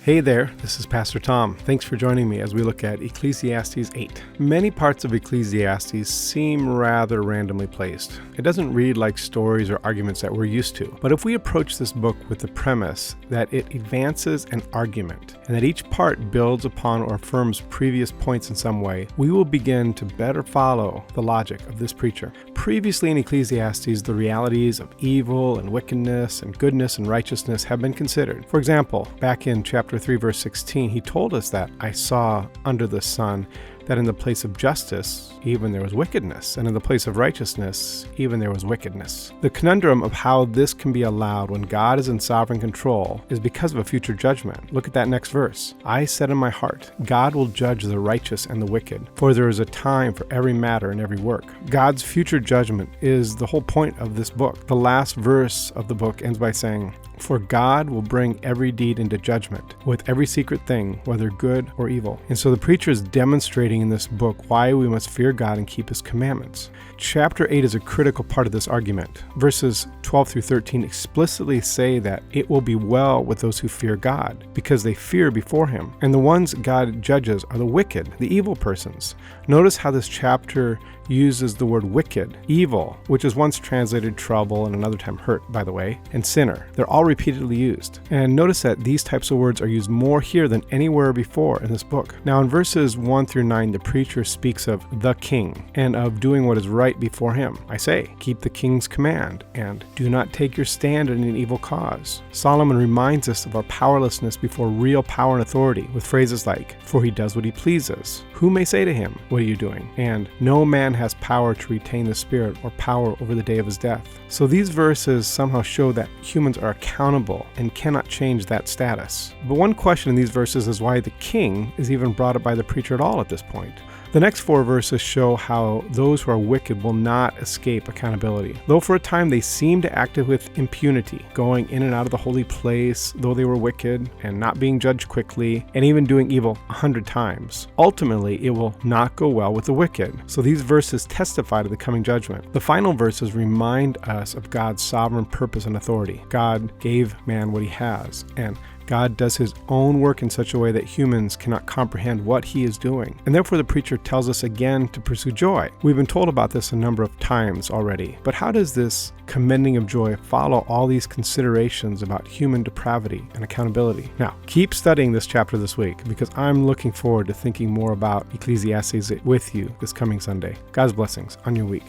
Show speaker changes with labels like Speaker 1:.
Speaker 1: Hey there, this is Pastor Tom. Thanks for joining me as we look at Ecclesiastes 8. Many parts of Ecclesiastes seem rather randomly placed. It doesn't read like stories or arguments that we're used to. But if we approach this book with the premise that it advances an argument and that each part builds upon or affirms previous points in some way, we will begin to better follow the logic of this preacher. Previously in Ecclesiastes, the realities of evil and wickedness and goodness and righteousness have been considered. For example, back in chapter 3, verse 16, he told us that I saw under the sun that in the place of justice, even there was wickedness, and in the place of righteousness, even there was wickedness. The conundrum of how this can be allowed when God is in sovereign control is because of a future judgment. Look at that next verse. I said in my heart, God will judge the righteous and the wicked, for there is a time for every matter and every work. God's future judgment is the whole point of this book. The last verse of the book ends by saying, for God will bring every deed into judgment, with every secret thing, whether good or evil. And so the preacher is demonstrating in this book why we must fear God and keep his commandments. Chapter 8 is a critical part of this argument. Verses 12 through 13 explicitly say that it will be well with those who fear God, because they fear before him. And the ones God judges are the wicked, the evil persons. Notice how this chapter uses the word wicked, evil, which is once translated trouble and another time hurt, by the way, and sinner. They're all repeatedly used. And notice that these types of words are used more here than anywhere before in this book. Now in verses 1 through 9, the preacher speaks of the king and of doing what is right before him. I say, keep the king's command and do not take your stand in an evil cause. Solomon reminds us of our powerlessness before real power and authority with phrases like, for he does what he pleases. Who may say to him, what are you doing? And no man has power to retain the spirit or power over the day of his death. So these verses somehow show that humans are accountable and cannot change that status. But one question in these verses is why the king is even brought up by the preacher at all at this point. The next 4 verses show how those who are wicked will not escape accountability. Though for a time they seem to act with impunity, going in and out of the holy place, though they were wicked, and not being judged quickly, and even doing evil 100 times. Ultimately, it will not go well with the wicked. So these verses testify to the coming judgment. The final verses remind us of God's sovereign purpose and authority. God gave man what he has, and God does his own work in such a way that humans cannot comprehend what he is doing. And therefore the preacher tells us again to pursue joy. We've been told about this a number of times already, but how does this commending of joy follow all these considerations about human depravity and accountability? Now, keep studying this chapter this week because I'm looking forward to thinking more about Ecclesiastes with you this coming Sunday. God's blessings on your week.